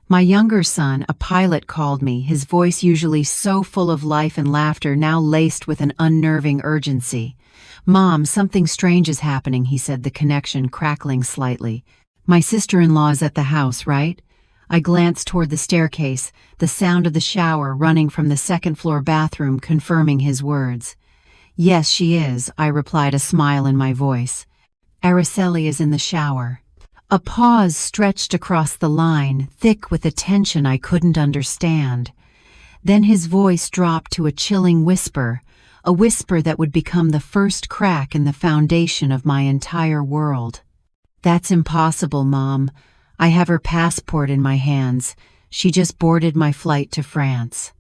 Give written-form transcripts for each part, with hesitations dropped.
My younger son, a pilot, called me, his voice usually so full of life and laughter, now laced with an unnerving urgency. "Mom, something strange is happening," he said, the connection crackling slightly. "My sister-in-law is at the house, right?" I glanced toward the staircase, the sound of the shower running from the second-floor bathroom confirming his words. "Yes, she is," I replied, a smile in my voice. "Araceli is in the shower." A pause stretched across the line, thick with a tension I couldn't understand. Then his voice dropped to a chilling whisper, a whisper that would become the first crack in the foundation of my entire world. "That's impossible, Mom. I have her passport in my hands. She just boarded my flight to France."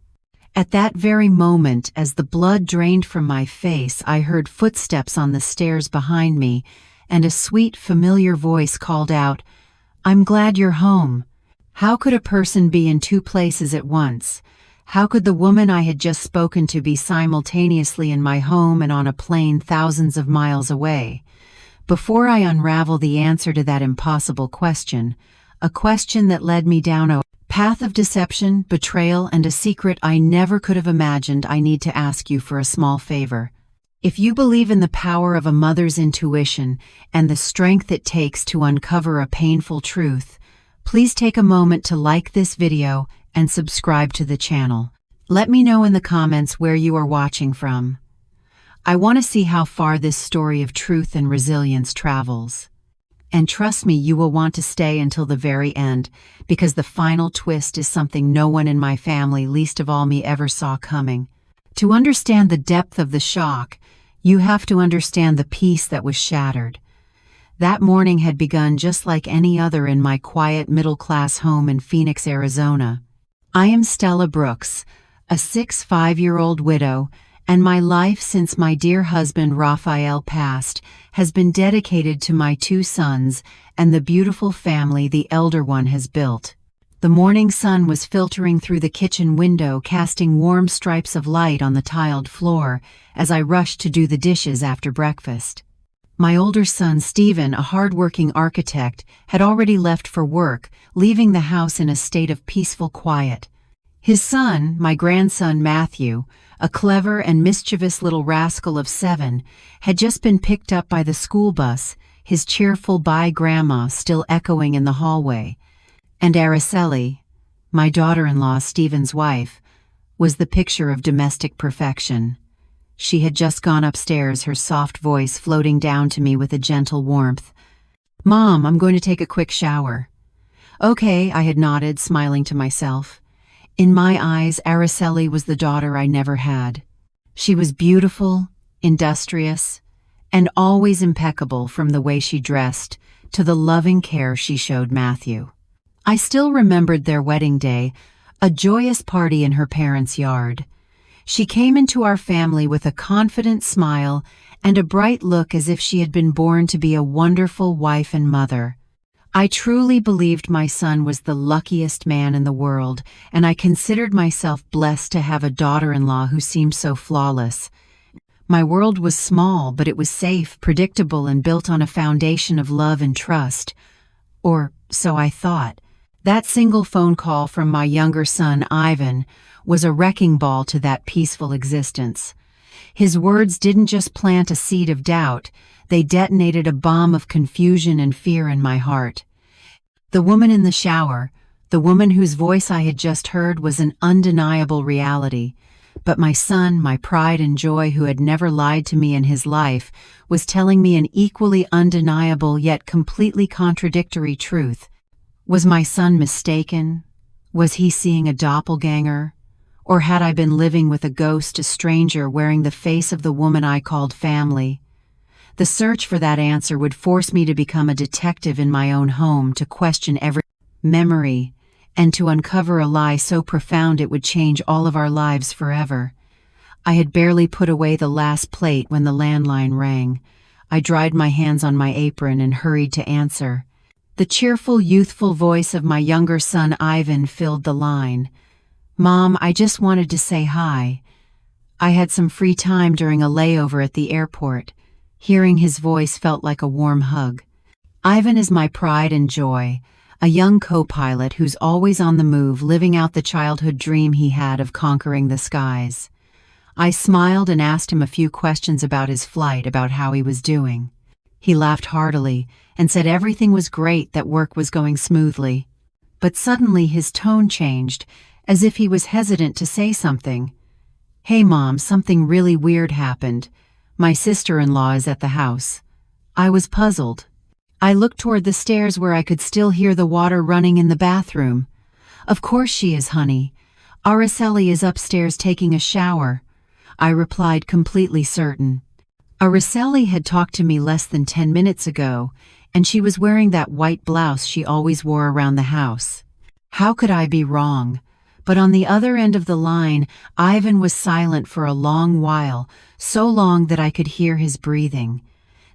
At that very moment, as the blood drained from my face, I heard footsteps on the stairs behind me, and a sweet, familiar voice called out, "I'm glad you're home." How could a person be in two places at once? How could the woman I had just spoken to be simultaneously in my home and on a plane thousands of miles away? Before I unravel the answer to that impossible question, a question that led me down a path of deception, betrayal, and a secret I never could have imagined, I need to ask you for a small favor. If you believe in the power of a mother's intuition and the strength it takes to uncover a painful truth, please take a moment to like this video and subscribe to the channel. Let me know in the comments where you are watching from. I want to see how far this story of truth and resilience travels. And trust me, you will want to stay until the very end, because the final twist is something no one in my family, least of all me, ever saw coming. To understand the depth of the shock, you have to understand the peace that was shattered. That morning had begun just like any other in my quiet middle-class home in Phoenix, Arizona. I am Stella Brooks, a 5-year-old widow, and my life since my dear husband Raphael passed has been dedicated to my two sons and the beautiful family the elder one has built. The morning sun was filtering through the kitchen window, casting warm stripes of light on the tiled floor as I rushed to do the dishes after breakfast. My older son, Stephen, a hard-working architect, had already left for work, leaving the house in a state of peaceful quiet. His son, my grandson Matthew, a clever and mischievous little rascal of 7, had just been picked up by the school bus, his cheerful "Bye, Grandma" still echoing in the hallway. And Araceli, my daughter-in-law, Stephen's wife, was the picture of domestic perfection. She had just gone upstairs, her soft voice floating down to me with a gentle warmth. "Mom, I'm going to take a quick shower." "Okay," I had nodded, smiling to myself. In my eyes, Araceli was the daughter I never had. She was beautiful, industrious, and always impeccable, from the way she dressed to the loving care she showed Matthew. I still remembered their wedding day, a joyous party in her parents' yard. She came into our family with a confident smile and a bright look, as if she had been born to be a wonderful wife and mother. I truly believed my son was the luckiest man in the world, and I considered myself blessed to have a daughter-in-law who seemed so flawless. My world was small, but it was safe, predictable, and built on a foundation of love and trust. Or so I thought. That single phone call from my younger son, Ivan, was a wrecking ball to that peaceful existence. His words didn't just plant a seed of doubt, they detonated a bomb of confusion and fear in my heart. The woman in the shower, the woman whose voice I had just heard, was an undeniable reality. But my son, my pride and joy, who had never lied to me in his life, was telling me an equally undeniable yet completely contradictory truth. Was my son mistaken? Was he seeing a doppelganger? Or had I been living with a ghost, a stranger wearing the face of the woman I called family? The search for that answer would force me to become a detective in my own home, to question every memory, and to uncover a lie so profound it would change all of our lives forever. I had barely put away the last plate when the landline rang. I dried my hands on my apron and hurried to answer. The cheerful, youthful voice of my younger son Ivan filled the line. "Mom, I just wanted to say hi. I had some free time during a layover at the airport." Hearing his voice felt like a warm hug. Ivan is my pride and joy, a young co-pilot who's always on the move, living out the childhood dream he had of conquering the skies. I smiled and asked him a few questions about his flight, about how he was doing. He laughed heartily and said everything was great, that work was going smoothly. But suddenly his tone changed, as if he was hesitant to say something. "Hey Mom, something really weird happened. My sister-in-law is at the house." I was puzzled. I looked toward the stairs where I could still hear the water running in the bathroom. "Of course she is, honey. Araceli is upstairs taking a shower," I replied, completely certain. Araceli had talked to me less than 10 minutes ago, and she was wearing that white blouse she always wore around the house. How could I be wrong? But on the other end of the line, Ivan was silent for a long while, so long that I could hear his breathing.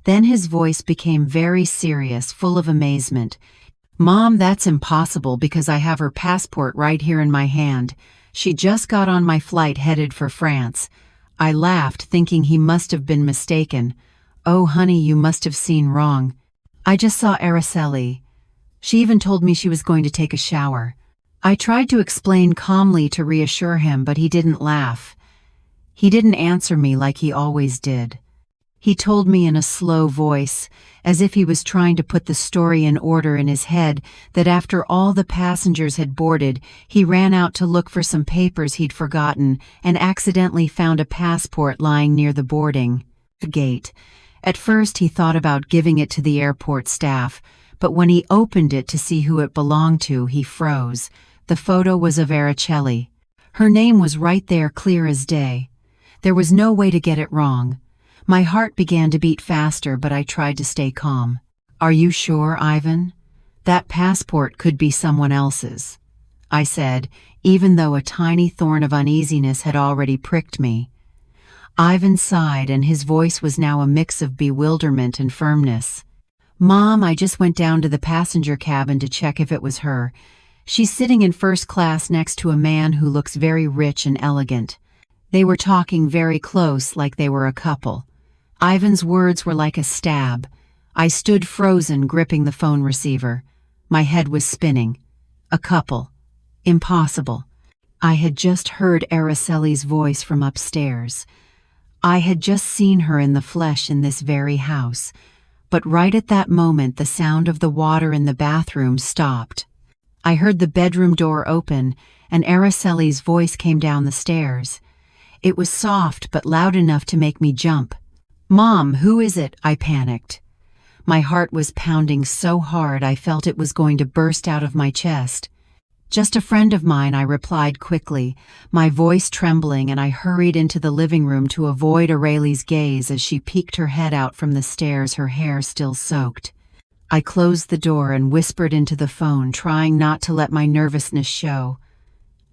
Then his voice became very serious, full of amazement. "Mom, that's impossible because I have her passport right here in my hand. She just got on my flight headed for France." I laughed, thinking he must have been mistaken. "Oh, honey, you must have seen wrong. I just saw Araceli. She even told me she was going to take a shower." I tried to explain calmly to reassure him, but he didn't laugh. He didn't answer me like he always did. He told me in a slow voice, as if he was trying to put the story in order in his head, that after all the passengers had boarded, he ran out to look for some papers he'd forgotten and accidentally found a passport lying near the boarding gate. At first he thought about giving it to the airport staff, but when he opened it to see who it belonged to, he froze. The photo was of Araceli. Her name was right there, clear as day. There was no way to get it wrong. My heart began to beat faster, but I tried to stay calm. "Are you sure, Ivan? That passport could be someone else's," I said, even though a tiny thorn of uneasiness had already pricked me. Ivan sighed, and his voice was now a mix of bewilderment and firmness. "Mom, I just went down to the passenger cabin to check if it was her. She's sitting in first class next to a man who looks very rich and elegant. They were talking very close, like they were a couple." Ivan's words were like a stab. I stood frozen, gripping the phone receiver. My head was spinning. A couple. Impossible. I had just heard Araceli's voice from upstairs. I had just seen her in the flesh in this very house. But right at that moment, the sound of the water in the bathroom stopped. I heard the bedroom door open, and Araceli's voice came down the stairs. It was soft but loud enough to make me jump. "Mom, who is it?" I panicked. My heart was pounding so hard I felt it was going to burst out of my chest. "Just a friend of mine," I replied quickly, my voice trembling, and I hurried into the living room to avoid Araceli's gaze as she peeked her head out from the stairs, her hair still soaked. I closed the door and whispered into the phone, trying not to let my nervousness show.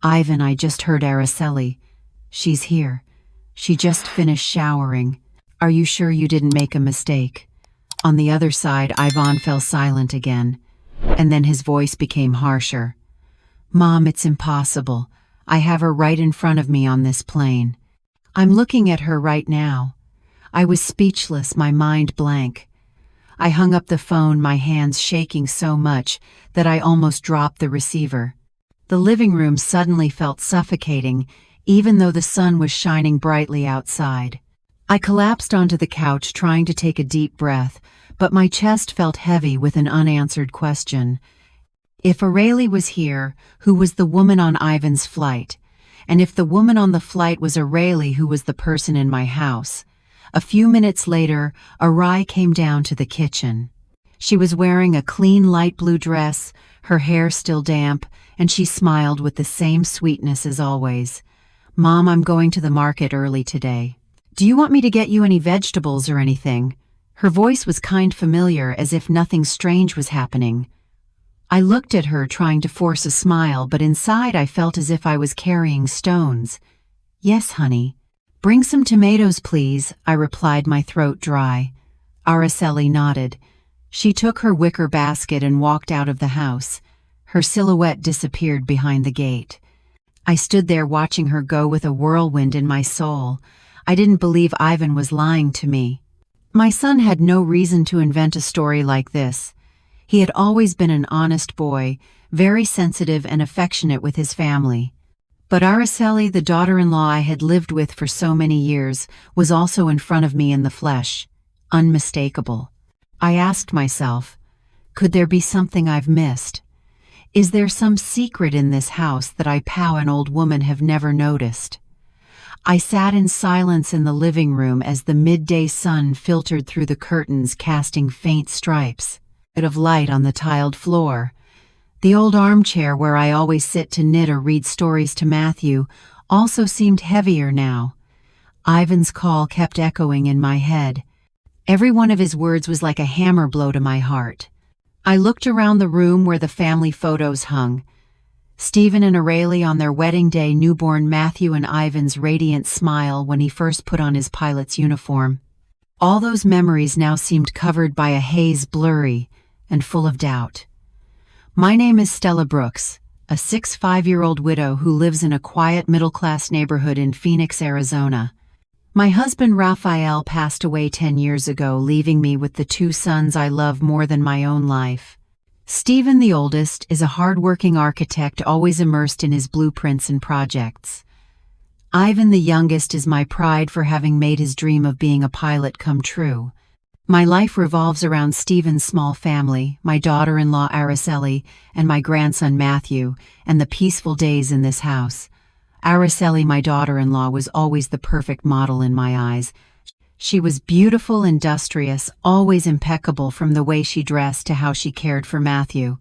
"Ivan, I just heard Araceli. She's here. She just finished showering. Are you sure you didn't make a mistake?" On the other side, Ivan fell silent again, and then his voice became harsher. "Mom, it's impossible. I have her right in front of me on this plane. I'm looking at her right now." I was speechless, my mind blank. I hung up the phone, my hands shaking so much that I almost dropped the receiver. The living room suddenly felt suffocating, even though the sun was shining brightly outside. I collapsed onto the couch, trying to take a deep breath, but my chest felt heavy with an unanswered question. If Araceli was here, who was the woman on Ivan's flight? And if the woman on the flight was Araceli, who was the person in my house? A few minutes later, Arai came down to the kitchen. She was wearing a clean light blue dress, her hair still damp, and she smiled with the same sweetness as always. "Mom, I'm going to the market early today. Do you want me to get you any vegetables or anything?" Her voice was kind familiar, as if nothing strange was happening. I looked at her, trying to force a smile, but inside I felt as if I was carrying stones. "Yes, honey." "Bring some tomatoes, please," I replied, my throat dry. Araceli nodded. She took her wicker basket and walked out of the house. Her silhouette disappeared behind the gate. I stood there watching her go with a whirlwind in my soul. I didn't believe Ivan was lying to me. My son had no reason to invent a story like this. He had always been an honest boy, very sensitive and affectionate with his family. But Araceli, the daughter-in-law I had lived with for so many years, was also in front of me in the flesh, unmistakable. I asked myself, could there be something I've missed? Is there some secret in this house that I, an old woman, have never noticed? I sat in silence in the living room as the midday sun filtered through the curtains, casting faint stripes of light on the tiled floor. The old armchair where I always sit to knit or read stories to Matthew also seemed heavier now. Ivan's call kept echoing in my head. Every one of his words was like a hammer blow to my heart. I looked around the room where the family photos hung. Stephen and Aurelie on their wedding day, newborn Matthew and Ivan's radiant smile when he first put on his pilot's uniform. All those memories now seemed covered by a haze, blurry and full of doubt. My name is Stella Brooks, a 65-year-old widow who lives in a quiet middle-class neighborhood in Phoenix, Arizona. My husband Raphael passed away 10 years ago, leaving me with the two sons I love more than my own life. Stephen, the oldest, is a hard-working architect always immersed in his blueprints and projects. Ivan, the youngest, is my pride for having made his dream of being a pilot come true. My life revolves around Stephen's small family, my daughter-in-law Araceli, and my grandson Matthew, and the peaceful days in this house. Araceli, my daughter-in-law, was always the perfect model in my eyes. She was beautiful, industrious, always impeccable, from the way she dressed to how she cared for Matthew.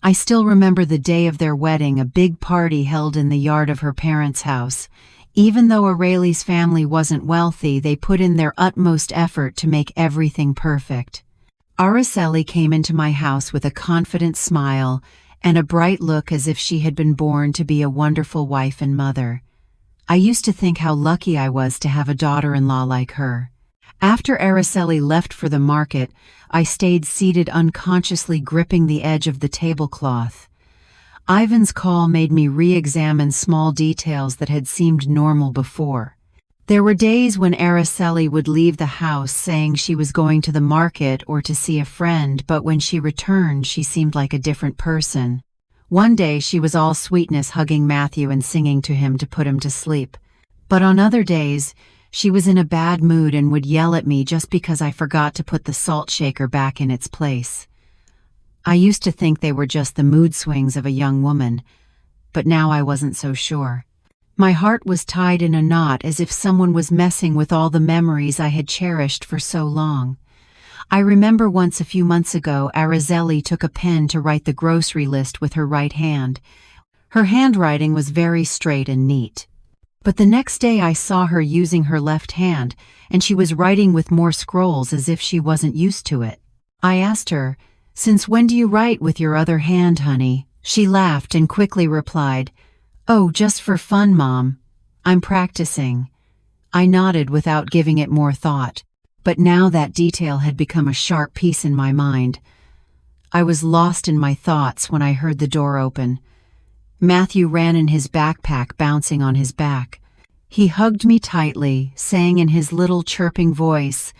I still remember the day of their wedding, a big party held in the yard of her parents' house. Even though Aurelie's family wasn't wealthy, they put in their utmost effort to make everything perfect. Araceli came into my house with a confident smile and a bright look, as if she had been born to be a wonderful wife and mother. I used to think how lucky I was to have a daughter-in-law like her. After Araceli left for the market, I stayed seated, unconsciously gripping the edge of the tablecloth. Ivan's call made me re-examine small details that had seemed normal before. There were days when Araceli would leave the house saying she was going to the market or to see a friend, but when she returned, she seemed like a different person. One day she was all sweetness, hugging Matthew and singing to him to put him to sleep. But on other days, she was in a bad mood and would yell at me just because I forgot to put the salt shaker back in its place. I used to think they were just the mood swings of a young woman, but now I wasn't so sure. My heart was tied in a knot, as if someone was messing with all the memories I had cherished for so long. I remember once, a few months ago, Araceli took a pen to write the grocery list with her right hand. Her handwriting was very straight and neat. But the next day I saw her using her left hand, and she was writing with more scrolls, as if she wasn't used to it. I asked her, "Since when do you write with your other hand, honey?" She laughed and quickly replied, "Oh, just for fun, Mom. I'm practicing." I nodded without giving it more thought, but now that detail had become a sharp piece in my mind. I was lost in my thoughts when I heard the door open. Matthew ran in, his backpack bouncing on his back. He hugged me tightly, saying in his little chirping voice,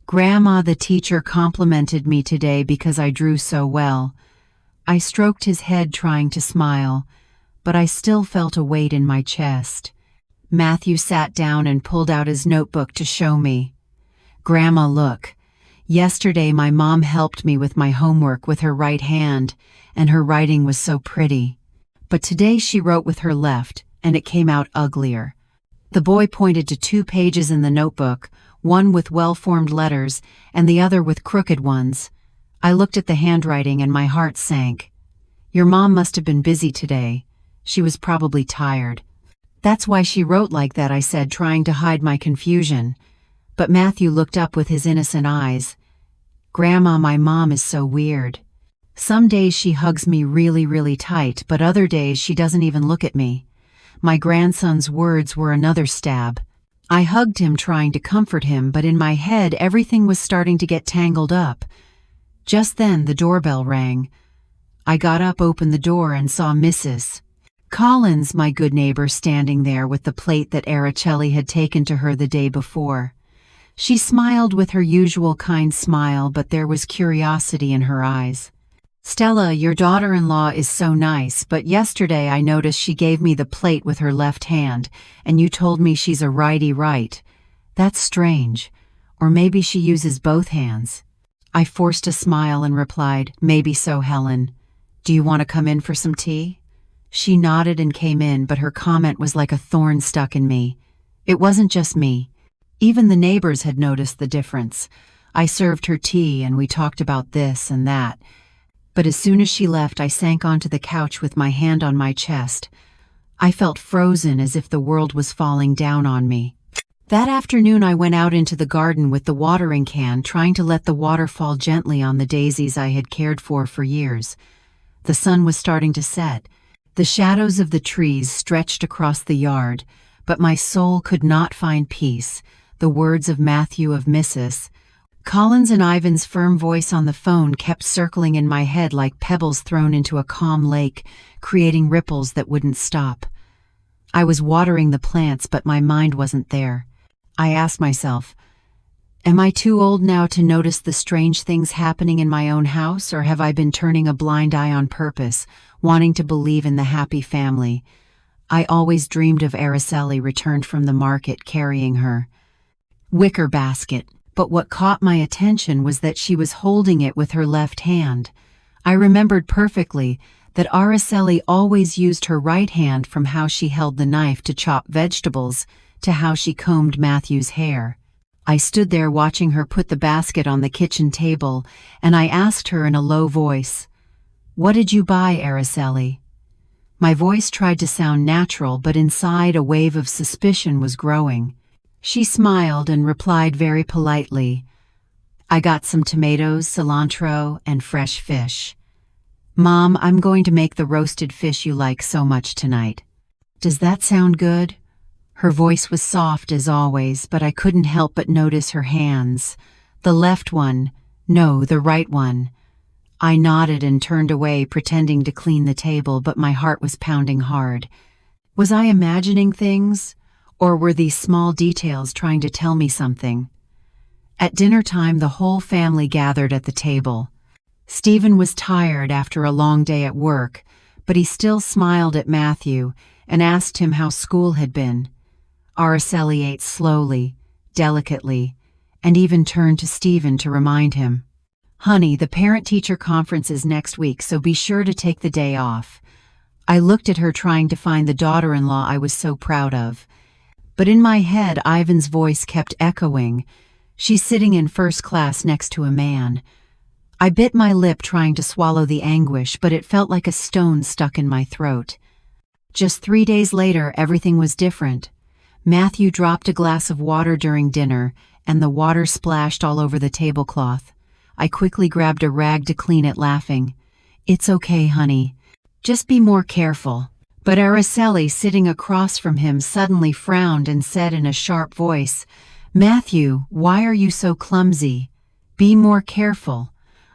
"Grandma, the teacher complimented me today because I drew so well." I stroked his head, trying to smile, but I still felt a weight in my chest. Matthew sat down and pulled out his notebook to show me. "Grandma, look. Yesterday my mom helped me with my homework with her right hand, and her writing was so pretty. But today she wrote with her left, and it came out uglier." The boy pointed to 2 pages in the notebook, one with well-formed letters and the other with crooked ones. I looked at the handwriting and my heart sank. "Your mom must have been busy today. She was probably tired. That's why she wrote like that," I said, trying to hide my confusion. But Matthew looked up with his innocent eyes. "Grandma, my mom is so weird. Some days she hugs me really, really tight, but other days she doesn't even look at me." My grandson's words were another stab. I hugged him, trying to comfort him, but in my head everything was starting to get tangled up. Just then the doorbell rang. I got up, opened the door, and saw Mrs. Collins, my good neighbor, standing there with the plate that Araceli had taken to her the day before. She smiled with her usual kind smile, but there was curiosity in her eyes. Stella, your daughter-in-law is so nice, but yesterday I noticed she gave me the plate with her left hand, and you told me she's a righty right. That's strange. Or maybe she uses both hands. I forced a smile and replied, maybe so, Helen. Do you want to come in for some tea? She nodded and came in, but her comment was like a thorn stuck in me. It wasn't just me. Even the neighbors had noticed the difference. I served her tea and we talked about this and that. But as soon as she left, I sank onto the couch with my hand on my chest. I felt frozen, as if the world was falling down on me. That afternoon I went out into the garden with the watering can, trying to let the water fall gently on the daisies I had cared for years. The sun was starting to set. The shadows of the trees stretched across the yard, but my soul could not find peace. The words of Matthew of Mrs. Collins and Ivan's firm voice on the phone kept circling in my head like pebbles thrown into a calm lake, creating ripples that wouldn't stop. I was watering the plants, but my mind wasn't there. I asked myself, am I too old now to notice the strange things happening in my own house, or have I been turning a blind eye on purpose, wanting to believe in the happy family? I always dreamed of Araceli returned from the market carrying her wicker basket. But what caught my attention was that she was holding it with her left hand. I remembered perfectly that Araceli always used her right hand, from how she held the knife to chop vegetables to how she combed Matthew's hair. I stood there watching her put the basket on the kitchen table, and I asked her in a low voice, "What did you buy, Araceli?" My voice tried to sound natural, but inside a wave of suspicion was growing. She smiled and replied very politely, "I got some tomatoes, cilantro, and fresh fish. Mom, I'm going to make the roasted fish you like so much tonight. Does that sound good?" Her voice was soft as always, but I couldn't help but notice her hands. The left one, no, the right one. I nodded and turned away, pretending to clean the table, but my heart was pounding hard. Was I imagining things? Or were these small details trying to tell me something? At dinner time, the whole family gathered at the table. Stephen was tired after a long day at work, but he still smiled at Matthew and asked him how school had been. Araceli ate slowly, delicately, and even turned to Stephen to remind him, "Honey, the parent-teacher conference is next week, so be sure to take the day off." I looked at her, trying to find the daughter-in-law I was so proud of. But in my head, Ivan's voice kept echoing, "She's sitting in first class next to a man." I bit my lip, trying to swallow the anguish, but it felt like a stone stuck in my throat. Just 3 days later, everything was different. Matthew dropped a glass of water during dinner, and the water splashed all over the tablecloth. I quickly grabbed a rag to clean it, laughing, "It's okay, honey. Just be more careful." But Araceli, sitting across from him, suddenly frowned and said in a sharp voice, "Matthew, why are you so clumsy? Be more careful."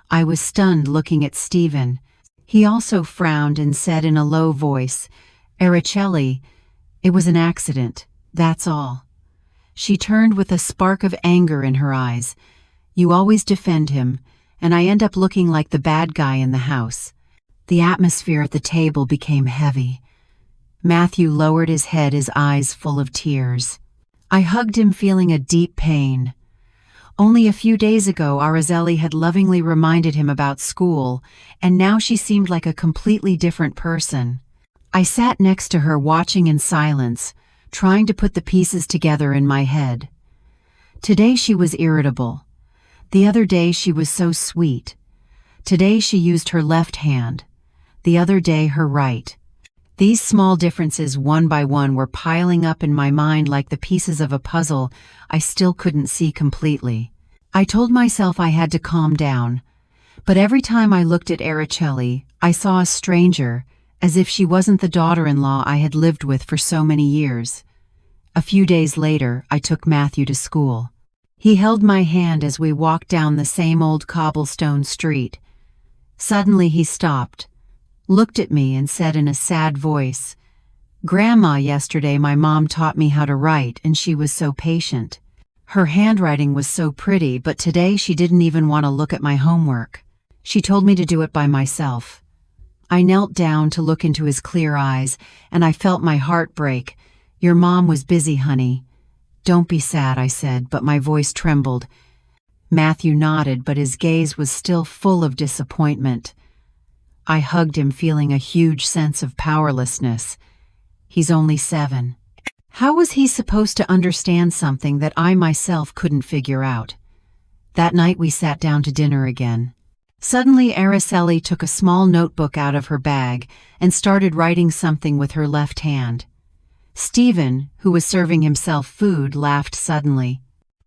I was stunned, looking at Stephen. He also frowned and said in a low voice, "Araceli, it was an accident, that's all." She turned with a spark of anger in her eyes. "You always defend him, and I end up looking like the bad guy in the house." The atmosphere at the table became heavy. Matthew lowered his head, his eyes full of tears. I hugged him, feeling a deep pain. Only a few days ago, Araceli had lovingly reminded him about school, and now she seemed like a completely different person. I sat next to her, watching in silence, trying to put the pieces together in my head. Today she was irritable. The other day she was so sweet. Today she used her left hand. The other day her right. These small differences, one by one, were piling up in my mind like the pieces of a puzzle I still couldn't see completely. I told myself I had to calm down, but every time I looked at Araceli, I saw a stranger, as if she wasn't the daughter-in-law I had lived with for so many years. A few days later, I took Matthew to school. He held my hand as we walked down the same old cobblestone street. Suddenly he stopped, looked at me, and said in a sad voice, "Grandma, yesterday my mom taught me how to write, and she was so patient. Her handwriting was so pretty, but today she didn't even want to look at my homework. She told me to do it by myself. I knelt down to look into his clear eyes, and I felt my heart break. Your mom was busy, honey. Don't be sad, I said, but my voice trembled. Matthew nodded, but his gaze was still full of disappointment. I hugged him, feeling a huge sense of powerlessness. He's only 7. How was he supposed to understand something that I myself couldn't figure out? That night we sat down to dinner again. Suddenly Araceli took a small notebook out of her bag and started writing something with her left hand. Stephen, who was serving himself food, laughed suddenly.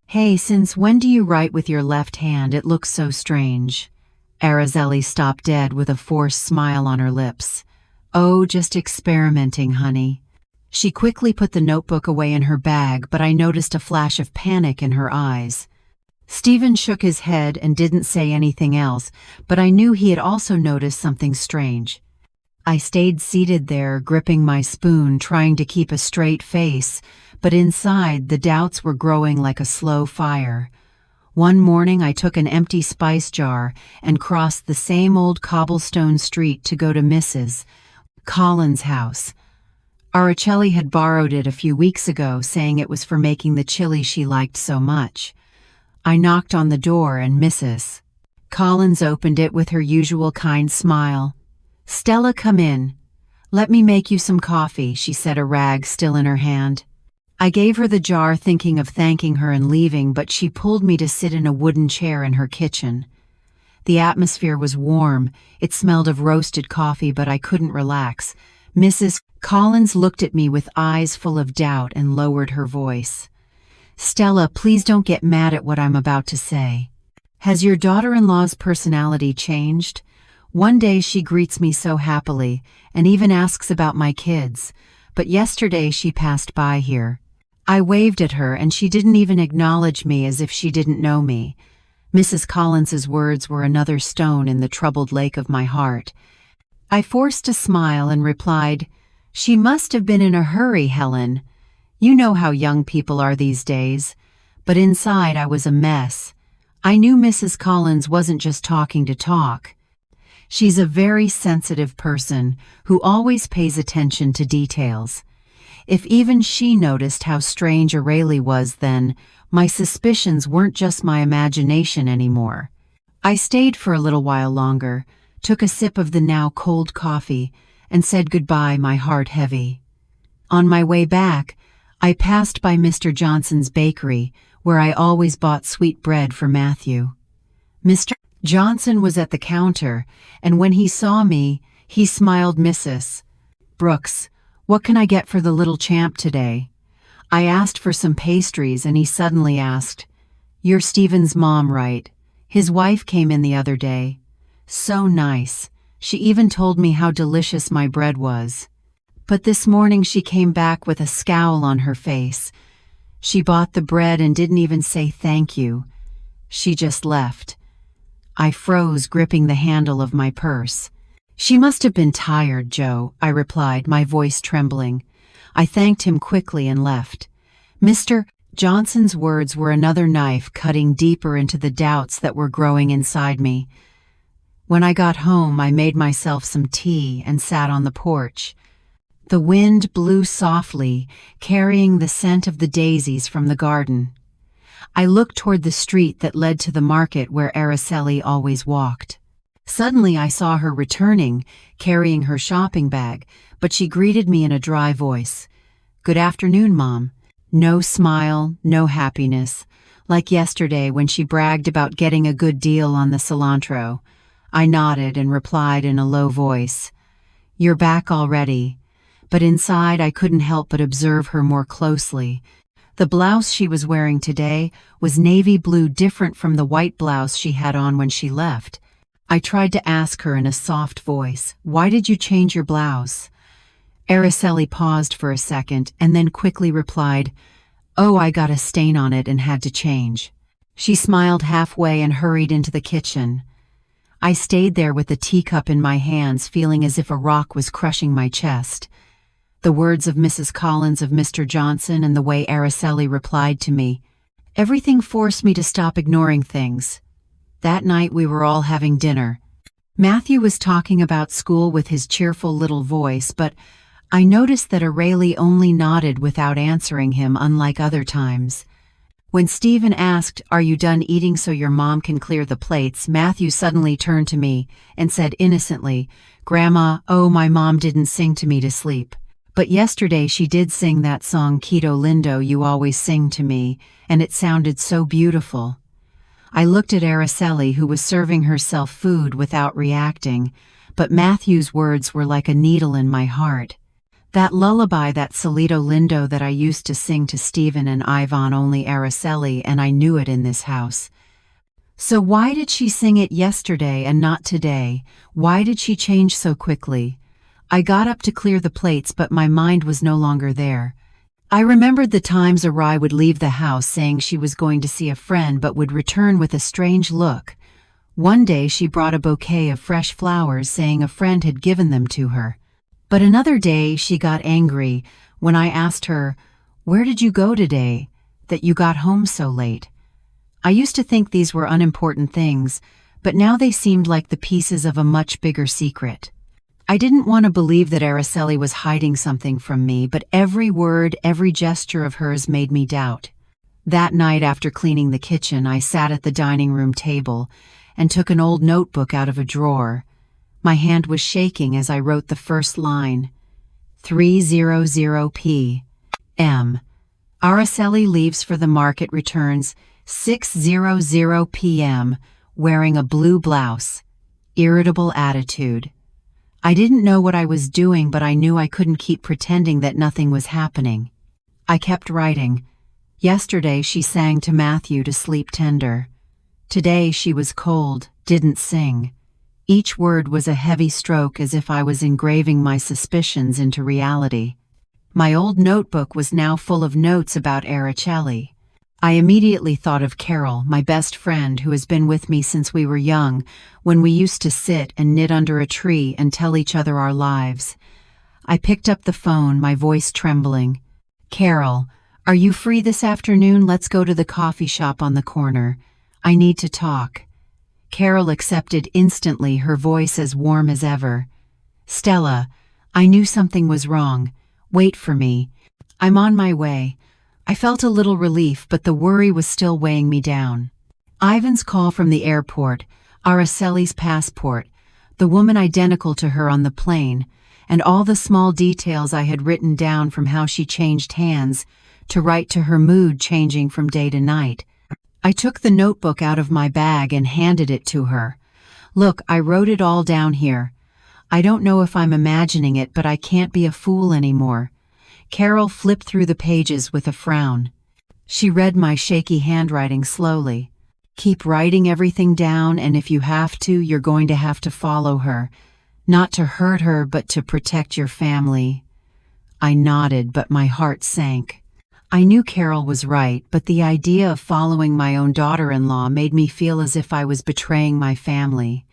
Hey, since when do you write with your left hand? It looks so strange. Araceli stopped dead with a forced smile on her lips. Oh, just experimenting, honey. She quickly put the notebook away in her bag, but I noticed a flash of panic in her eyes. Stephen shook his head and didn't say anything else, but I knew he had also noticed something strange. I stayed seated there, gripping my spoon, trying to keep a straight face, but inside the doubts were growing like a slow fire. One morning I took an empty spice jar and crossed the same old cobblestone street to go to Mrs. Collins' house. Araceli had borrowed it a few weeks ago, saying it was for making the chili she liked so much. I knocked on the door and Mrs. Collins opened it with her usual kind smile. Stella, come in. Let me make you some coffee, she said, a rag still in her hand. I gave her the jar, thinking of thanking her and leaving, but she pulled me to sit in a wooden chair in her kitchen. The atmosphere was warm. It smelled of roasted coffee, but I couldn't relax. Mrs. Collins looked at me with eyes full of doubt and lowered her voice. Stella, please don't get mad at what I'm about to say. Has your daughter-in-law's personality changed? One day she greets me so happily and even asks about my kids, but yesterday she passed by here. I waved at her and she didn't even acknowledge me, as if she didn't know me. Mrs. Collins's words were another stone in the troubled lake of my heart. I forced a smile and replied, She must have been in a hurry, Helen. You know how young people are these days. But inside I was a mess. I knew Mrs. Collins wasn't just talking to talk. She's a very sensitive person who always pays attention to details. If even she noticed how strange Araley was then, my suspicions weren't just my imagination anymore. I stayed for a little while longer, took a sip of the now cold coffee, and said goodbye, my heart heavy. On my way back, I passed by Mr. Johnson's bakery, where I always bought sweet bread for Matthew. Mr. Johnson was at the counter, and when he saw me, he smiled. Mrs. Brooks, what can I get for the little champ today? I asked for some pastries, and he suddenly asked, You're Stephen's mom, right? His wife came in the other day. So nice. She even told me how delicious my bread was. But this morning she came back with a scowl on her face. She bought the bread and didn't even say thank you. She just left. I froze, gripping the handle of my purse. She must have been tired, Joe, I replied, my voice trembling. I thanked him quickly and left. Mr. Johnson's words were another knife cutting deeper into the doubts that were growing inside me. When I got home, I made myself some tea and sat on the porch. The wind blew softly, carrying the scent of the daisies from the garden. I looked toward the street that led to the market where Araceli always walked. Suddenly I saw her returning, carrying her shopping bag, but she greeted me in a dry voice. Good afternoon, Mom. No smile, no happiness, like yesterday when she bragged about getting a good deal on the cilantro. I nodded and replied in a low voice, You're back already. But inside I couldn't help but observe her more closely. The blouse she was wearing today was navy blue, different from the white blouse she had on when she left. I tried to ask her in a soft voice, Why did you change your blouse? Araceli paused for a second and then quickly replied, Oh, I got a stain on it and had to change. She smiled halfway and hurried into the kitchen. I stayed there with the teacup in my hands, feeling as if a rock was crushing my chest. The words of Mrs. Collins, of Mr. Johnson, and the way Araceli replied to me, everything forced me to stop ignoring things. That night we were all having dinner. Matthew was talking about school with his cheerful little voice, but I noticed that Arayli only nodded without answering him, unlike other times. When Stephen asked, "Are you done eating so your mom can clear the plates?" Matthew suddenly turned to me and said innocently, "Grandma, oh, my mom didn't sing to me to sleep. But yesterday she did sing that song Quito Lindo you always sing to me, and it sounded so beautiful." I looked at Araceli, who was serving herself food without reacting, but Matthew's words were like a needle in my heart. That lullaby, that Solito Lindo that I used to sing to Stephen and Ivan, only Araceli and I knew it in this house. So why did she sing it yesterday and not today? Why did she change so quickly? I got up to clear the plates, but my mind was no longer there. I remembered the times Arai would leave the house saying she was going to see a friend but would return with a strange look. One day she brought a bouquet of fresh flowers saying a friend had given them to her. But another day she got angry when I asked her, "Where did you go today, that you got home so late?" I used to think these were unimportant things, but now they seemed like the pieces of a much bigger secret. I didn't want to believe that Araceli was hiding something from me, but every word, every gesture of hers made me doubt. That night, after cleaning the kitchen, I sat at the dining room table and took an old notebook out of a drawer. My hand was shaking as I wrote the first line. 3:00 p.m. Araceli leaves for the market, returns 6:00 p.m. wearing a blue blouse. Irritable attitude. I didn't know what I was doing, but I knew I couldn't keep pretending that nothing was happening. I kept writing. Yesterday she sang to Matthew to sleep tender. Today she was cold, didn't sing. Each word was a heavy stroke, as if I was engraving my suspicions into reality. My old notebook was now full of notes about Araceli. I immediately thought of Carol, my best friend who has been with me since we were young, when we used to sit and knit under a tree and tell each other our lives. I picked up the phone, my voice trembling. "Carol, are you free this afternoon? Let's go to the coffee shop on the corner. I need to talk." Carol accepted instantly, her voice as warm as ever. "Stella, I knew something was wrong. Wait for me. I'm on my way." I felt a little relief, but the worry was still weighing me down. Ivan's call from the airport, Araceli's passport, the woman identical to her on the plane, and all the small details I had written down, from how she changed hands to right to her mood changing from day to night. I took the notebook out of my bag and handed it to her. "Look, I wrote it all down here. I don't know if I'm imagining it, but I can't be a fool anymore." Carol flipped through the pages with a frown. She read my shaky handwriting slowly. "Keep writing everything down, and if you have to, you're going to have to follow her. Not to hurt her, but to protect your family." I nodded, but my heart sank. I knew Carol was right, but the idea of following my own daughter-in-law made me feel as if I was betraying my family.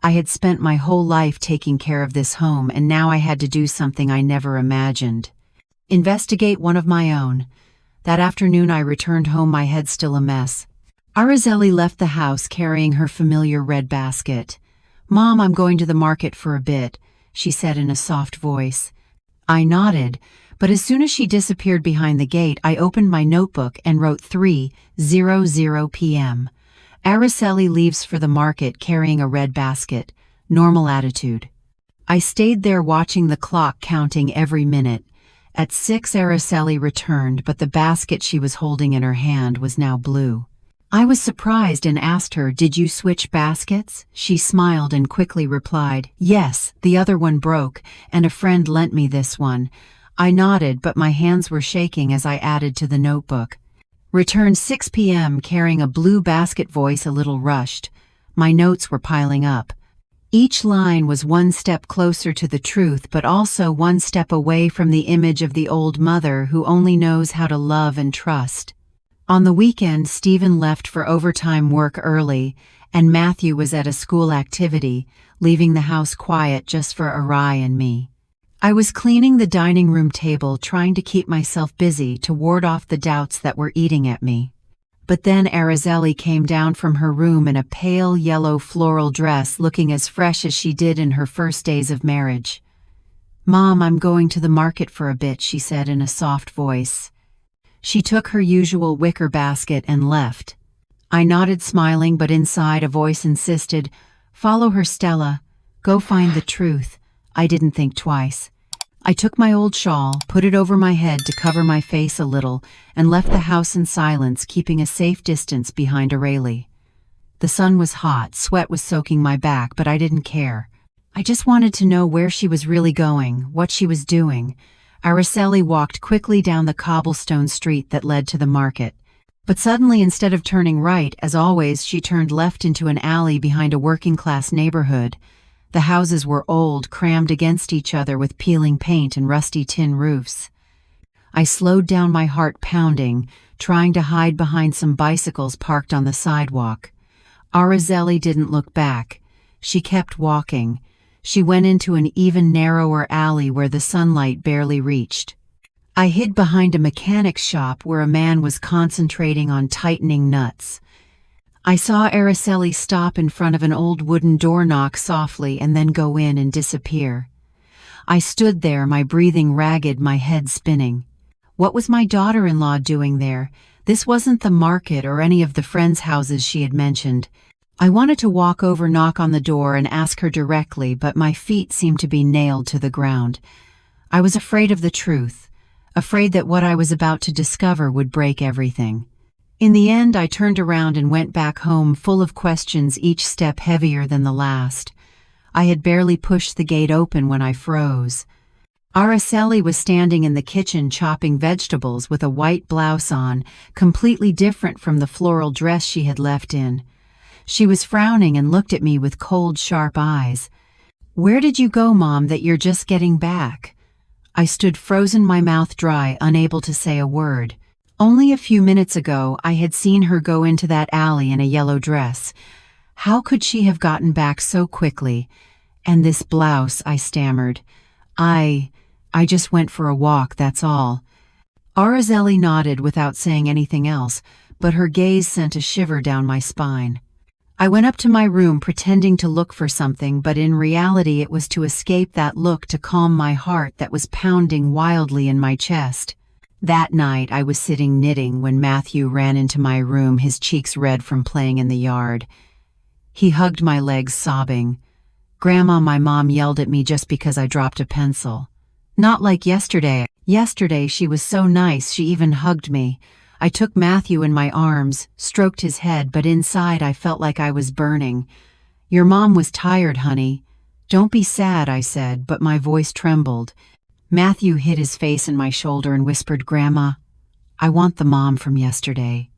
I had spent my whole life taking care of this home, and now I had to do something I never imagined. Investigate one of my own. That afternoon I returned home, my head still a mess. Araceli left the house carrying her familiar red basket. "Mom, I'm going to the market for a bit," she said in a soft voice. I nodded, but as soon as she disappeared behind the gate, I opened my notebook and wrote 3:00 p.m. Araceli leaves for the market carrying a red basket. Normal attitude. I stayed there watching the clock, counting every minute. At 6, Araceli returned, but the basket she was holding in her hand was now blue. I was surprised and asked her, "Did you switch baskets?" She smiled and quickly replied, "Yes, the other one broke, and a friend lent me this one." I nodded, but my hands were shaking as I added to the notebook. Returned 6 p.m. carrying a blue basket, voice a little rushed. My notes were piling up. Each line was one step closer to the truth, but also one step away from the image of the old mother who only knows how to love and trust. On the weekend, Stephen left for overtime work early, and Matthew was at a school activity, leaving the house quiet just for Arai and me. I was cleaning the dining room table, trying to keep myself busy to ward off the doubts that were eating at me. But then Araceli came down from her room in a pale yellow floral dress, looking as fresh as she did in her first days of marriage. "Mom, I'm going to the market for a bit," she said in a soft voice. She took her usual wicker basket and left. I nodded, smiling, but inside a voice insisted, "Follow her, Stella. Go find the truth." I didn't think twice. I took my old shawl, put it over my head to cover my face a little, and left the house in silence, keeping a safe distance behind Araceli. The sun was hot, sweat was soaking my back, but I didn't care. I just wanted to know where she was really going, what she was doing. Araceli walked quickly down the cobblestone street that led to the market. But suddenly, instead of turning right, as always, she turned left into an alley behind a working-class neighborhood. The houses were old, crammed against each other with peeling paint and rusty tin roofs. I slowed down, my heart pounding, trying to hide behind some bicycles parked on the sidewalk. Araceli didn't look back. She kept walking. She went into an even narrower alley where the sunlight barely reached. I hid behind a mechanic's shop where a man was concentrating on tightening nuts. I saw Araceli stop in front of an old wooden door, knock softly, and then go in and disappear. I stood there, my breathing ragged, my head spinning. What was my daughter-in-law doing there? This wasn't the market or any of the friends' houses she had mentioned. I wanted to walk over, knock on the door, and ask her directly, but my feet seemed to be nailed to the ground. I was afraid of the truth, afraid that what I was about to discover would break everything. In the end, I turned around and went back home, full of questions, each step heavier than the last. I had barely pushed the gate open when I froze. Araceli was standing in the kitchen chopping vegetables with a white blouse on, completely different from the floral dress she had left in. She was frowning and looked at me with cold, sharp eyes. "Where did you go, Mom, that you're just getting back?" I stood frozen, my mouth dry, unable to say a word. Only a few minutes ago, I had seen her go into that alley in a yellow dress. How could she have gotten back so quickly? "And this blouse," I stammered. I just went for a walk, that's all." Araceli nodded without saying anything else, but her gaze sent a shiver down my spine. I went up to my room pretending to look for something, but in reality it was to escape that look, to calm my heart that was pounding wildly in my chest. That night I was sitting knitting when Matthew ran into my room, his cheeks red from playing in the yard. He hugged my legs, sobbing. "Grandma, my mom yelled at me just because I dropped a pencil. Not like yesterday. Yesterday she was so nice, she even hugged me." I took Matthew in my arms, stroked his head, but inside I felt like I was burning. "Your mom was tired, honey. Don't be sad," I said, but my voice trembled. Matthew hid his face in my shoulder and whispered, "Grandma, I want the mom from yesterday."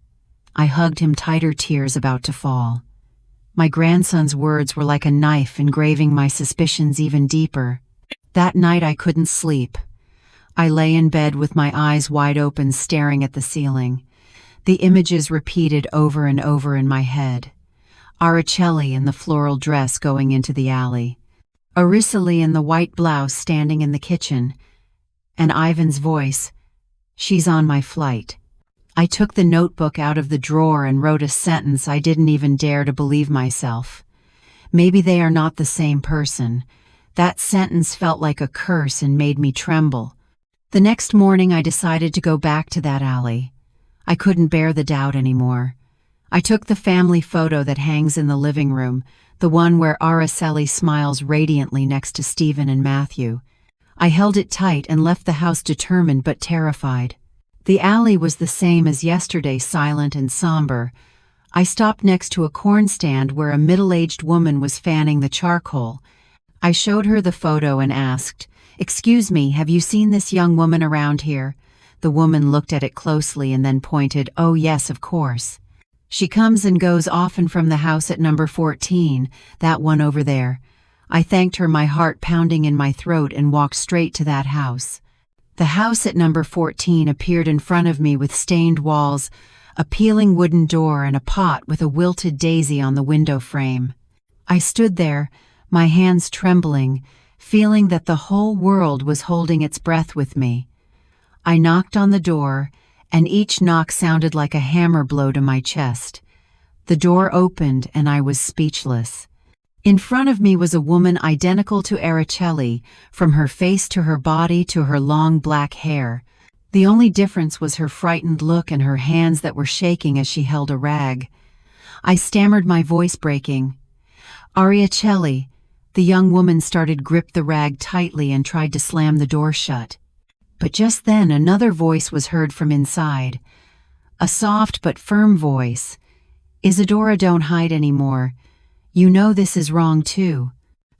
I hugged him tighter, tears about to fall. My grandson's words were like a knife, engraving my suspicions even deeper. That night I couldn't sleep. I lay in bed with my eyes wide open, staring at the ceiling. The images repeated over and over in my head. Araceli in the floral dress going into the alley. Araceli in the white blouse standing in the kitchen. And Ivan's voice, "She's on my flight." I took the notebook out of the drawer and wrote a sentence I didn't even dare to believe myself. "Maybe they are not the same person." That sentence felt like a curse and made me tremble. The next morning I decided to go back to that alley. I couldn't bear the doubt anymore. I took the family photo that hangs in the living room, the one where Araceli smiles radiantly next to Stephen and Matthew. I held it tight and left the house determined but terrified. The alley was the same as yesterday, silent and somber. I stopped next to a corn stand where a middle-aged woman was fanning the charcoal. I showed her the photo and asked, "Excuse me, have you seen this young woman around here?" The woman looked at it closely and then pointed, "Oh yes, of course. She comes and goes often from the house at number 14, that one over there." I thanked her, my heart pounding in my throat, and walked straight to that house. The house at number 14 appeared in front of me with stained walls, a peeling wooden door, and a pot with a wilted daisy on the window frame. I stood there, my hands trembling, feeling that the whole world was holding its breath with me. I knocked on the door, and each knock sounded like a hammer blow to my chest. The door opened and I was speechless. In front of me was a woman identical to Araceli, from her face to her body to her long black hair. The only difference was her frightened look and her hands that were shaking as she held a rag. I stammered, my voice breaking. "Araceli." The young woman started grip the rag tightly and tried to slam the door shut. But just then another voice was heard from inside. A soft but firm voice. "Isadora, don't hide anymore. You know this is wrong too."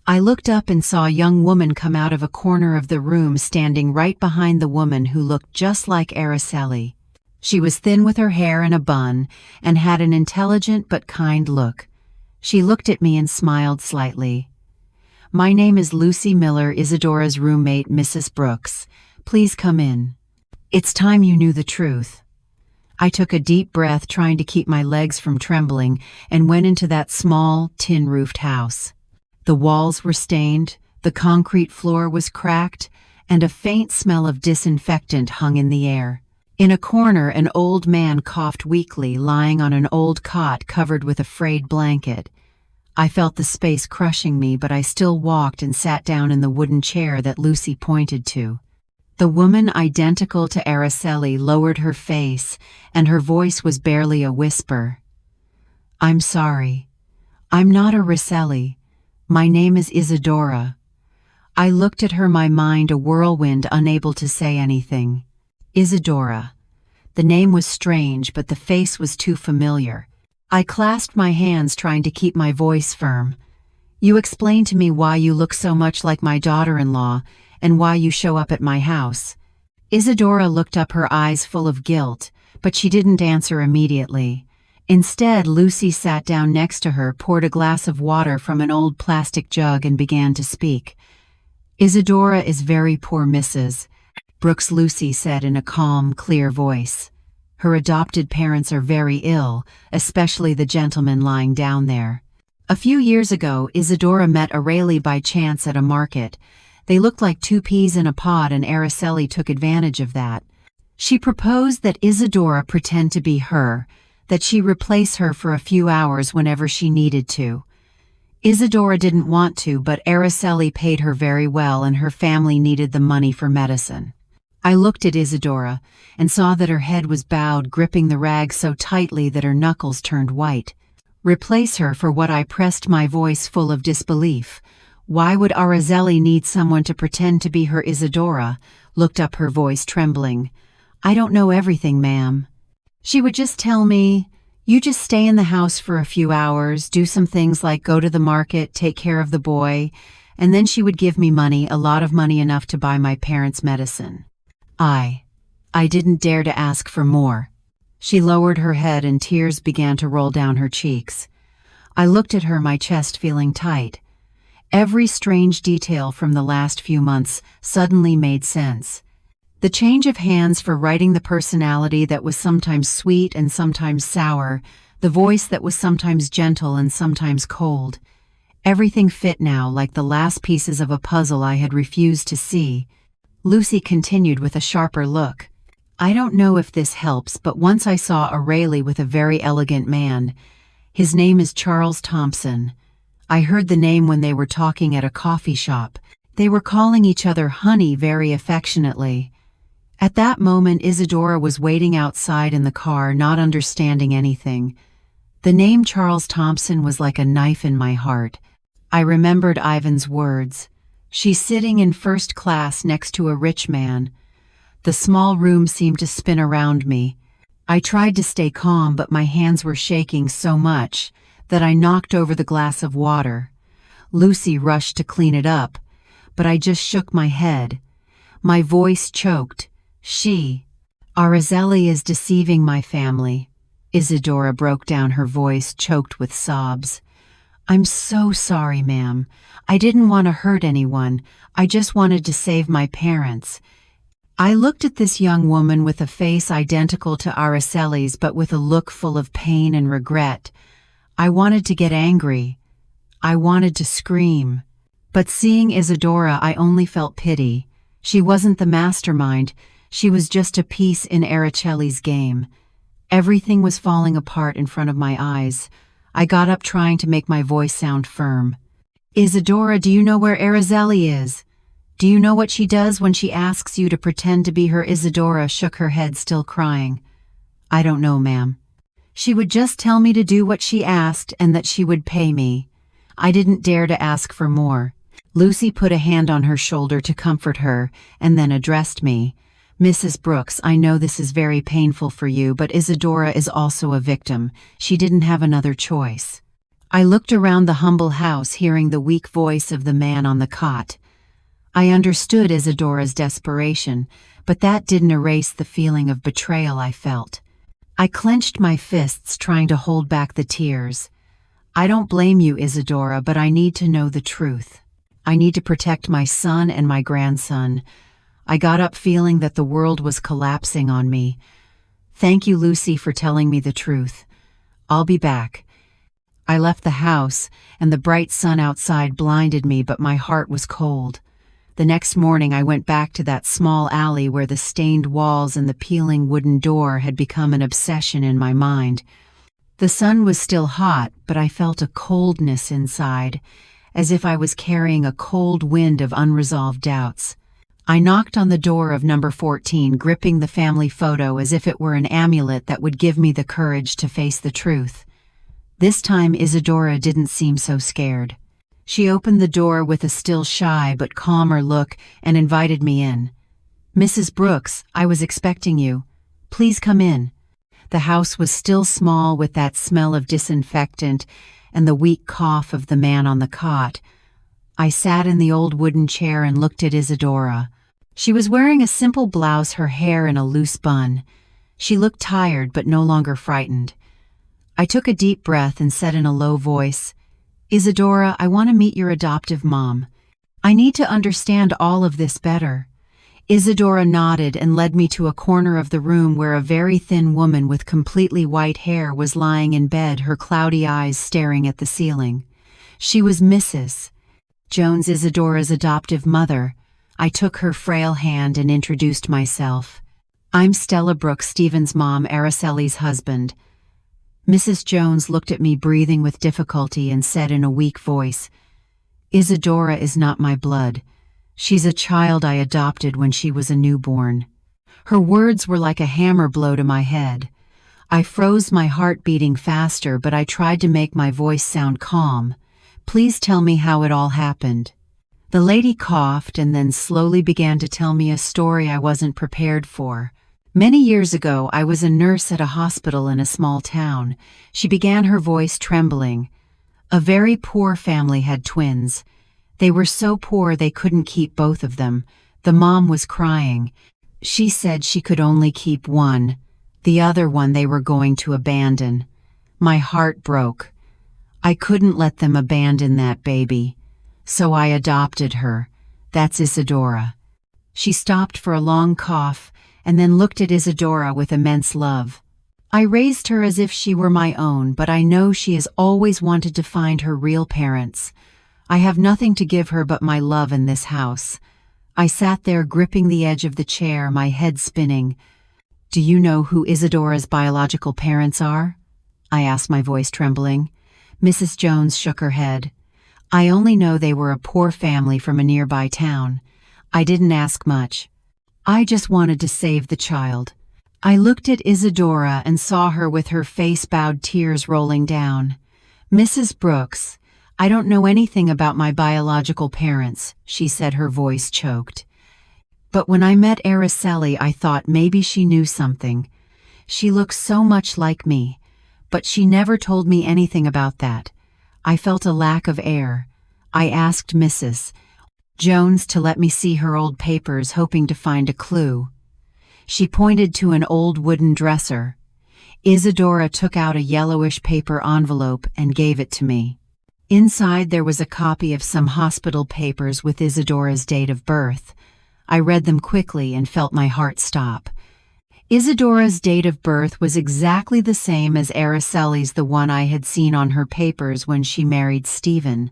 I looked up and saw a young woman come out of a corner of the room, standing right behind the woman who looked just like Araceli. She was thin with her hair in a bun and had an intelligent but kind look. She looked at me and smiled slightly. "My name is Lucy Miller, Isadora's roommate, Mrs. Brooks. Please come in. It's time you knew the truth." I took a deep breath, trying to keep my legs from trembling, and went into that small, tin-roofed house. The walls were stained, the concrete floor was cracked, and a faint smell of disinfectant hung in the air. In a corner, an old man coughed weakly, lying on an old cot covered with a frayed blanket. I felt the space crushing me, but I still walked and sat down in the wooden chair that Lucy pointed to. The woman, identical to Araceli, lowered her face, and her voice was barely a whisper. "I'm sorry. I'm not Araceli. My name is Isadora." I looked at her, my mind a whirlwind, unable to say anything. Isadora. The name was strange, but the face was too familiar. I clasped my hands, trying to keep my voice firm. "You explain to me why you look so much like my daughter-in-law, and why you show up at my house." Isadora looked up, her eyes full of guilt, but she didn't answer immediately. Instead, Lucy sat down next to her, poured a glass of water from an old plastic jug, and began to speak. "Isadora is very poor, Mrs. Brooks," Lucy said in a calm, clear voice. "Her adopted parents are very ill, especially the gentleman lying down there. A few years ago, Isadora met Araceli by chance at a market. They looked like two peas in a pod, and Araceli took advantage of that. She proposed that Isadora pretend to be her, that she replace her for a few hours whenever she needed to. Isadora didn't want to, but Araceli paid her very well, and her family needed the money for medicine." I looked at Isadora and saw that her head was bowed, gripping the rag so tightly that her knuckles turned white. "Replace her for what?" I pressed, my voice full of disbelief. "Why would Araceli need someone to pretend to be her?" Isadora looked up, her voice trembling. "I don't know everything, ma'am. She would just tell me, you just stay in the house for a few hours, do some things like go to the market, take care of the boy, and then she would give me money, a lot of money, enough to buy my parents' medicine." I didn't dare to ask for more. She lowered her head and tears began to roll down her cheeks. I looked at her, my chest feeling tight. Every strange detail from the last few months suddenly made sense. The change of hands for writing, the personality that was sometimes sweet and sometimes sour, the voice that was sometimes gentle and sometimes cold. Everything fit now, like the last pieces of a puzzle I had refused to see. Lucy continued with a sharper look. "I don't know if this helps, but once I saw Araceli with a very elegant man. His name is Charles Thompson. I heard the name when they were talking at a coffee shop. They were calling each other honey very affectionately." At that moment, Isadora was waiting outside in the car, not understanding anything. The name Charles Thompson was like a knife in my heart. I remembered Ivan's words. "She's sitting in first class next to a rich man." The small room seemed to spin around me. I tried to stay calm, but my hands were shaking so much that I knocked over the glass of water. Lucy rushed to clean it up, but I just shook my head. My voice choked. Araceli is deceiving my family." Isadora broke down, her voice choked with sobs. "I'm so sorry, ma'am. I didn't want to hurt anyone. I just wanted to save my parents." I looked at this young woman with a face identical to Araceli's, but with a look full of pain and regret. I wanted to get angry. I wanted to scream. But seeing Isadora, I only felt pity. She wasn't the mastermind, she was just a piece in Aracelli's game. Everything was falling apart in front of my eyes. I got up trying to make my voice sound firm. Isadora, do you know where Aracelli is? Do you know what she does when she asks you to pretend to be her? Isadora shook her head, still crying. I don't know, ma'am. She would just tell me to do what she asked and that she would pay me. I didn't dare to ask for more. Lucy put a hand on her shoulder to comfort her and then addressed me. Mrs. Brooks, I know this is very painful for you, but Isadora is also a victim. She didn't have another choice. I looked around the humble house, hearing the weak voice of the man on the cot. I understood Isadora's desperation, but that didn't erase the feeling of betrayal I felt. I clenched my fists, trying to hold back the tears. I don't blame you, Isadora, but I need to know the truth. I need to protect my son and my grandson. I got up feeling that the world was collapsing on me. Thank you, Lucy, for telling me the truth. I'll be back. I left the house, and the bright sun outside blinded me, but my heart was cold. The next morning I went back to that small alley where the stained walls and the peeling wooden door had become an obsession in my mind. The sun was still hot, but I felt a coldness inside, as if I was carrying a cold wind of unresolved doubts. I knocked on the door of number 14, gripping the family photo as if it were an amulet that would give me the courage to face the truth. This time Isadora didn't seem so scared. She opened the door with a still shy but calmer look and invited me in. Mrs. Brooks, I was expecting you. Please come in. The house was still small, with that smell of disinfectant and the weak cough of the man on the cot. I sat in the old wooden chair and looked at Isadora. She was wearing a simple blouse, her hair in a loose bun. She looked tired but no longer frightened. I took a deep breath and said in a low voice, Isadora, I want to meet your adoptive mom. I need to understand all of this better. Isadora nodded and led me to a corner of the room where a very thin woman with completely white hair was lying in bed, her cloudy eyes staring at the ceiling. She was Mrs. Jones, Isadora's adoptive mother. I took her frail hand and introduced myself. I'm Stella Brooks, Stephen's mom, Aracelli's husband. Mrs. Jones looked at me, breathing with difficulty, and said in a weak voice, Isadora is not my blood. She's a child I adopted when she was a newborn. Her words were like a hammer blow to my head. I froze, my heart beating faster, but I tried to make my voice sound calm. Please tell me how it all happened. The lady coughed and then slowly began to tell me a story I wasn't prepared for. Many years ago, I was a nurse at a hospital in a small town. She began, her voice trembling. A very poor family had twins. They were so poor they couldn't keep both of them. The mom was crying. She said she could only keep one. The other one they were going to abandon. My heart broke. I couldn't let them abandon that baby. So I adopted her. That's Isadora. She stopped for a long cough and then looked at Isadora with immense love. I raised her as if she were my own, but I know she has always wanted to find her real parents. I have nothing to give her but my love in this house. I sat there gripping the edge of the chair, my head spinning. Do you know who Isadora's biological parents are? I asked, my voice trembling. Mrs. Jones shook her head. I only know they were a poor family from a nearby town. I didn't ask much. I just wanted to save the child. I looked at Isadora and saw her with her face bowed, tears rolling down. Mrs. Brooks, I don't know anything about my biological parents, she said, her voice choked. But when I met Aracelli, I thought maybe she knew something. She looks so much like me, but she never told me anything about that. I felt a lack of air. I asked Mrs. Jones to let me see her old papers, hoping to find a clue. She pointed to an old wooden dresser. Isadora took out a yellowish paper envelope and gave it to me. Inside there was a copy of some hospital papers with Isadora's date of birth. I read them quickly and felt my heart stop. Isadora's date of birth was exactly the same as Aracelli's, the one I had seen on her papers when she married Stephen.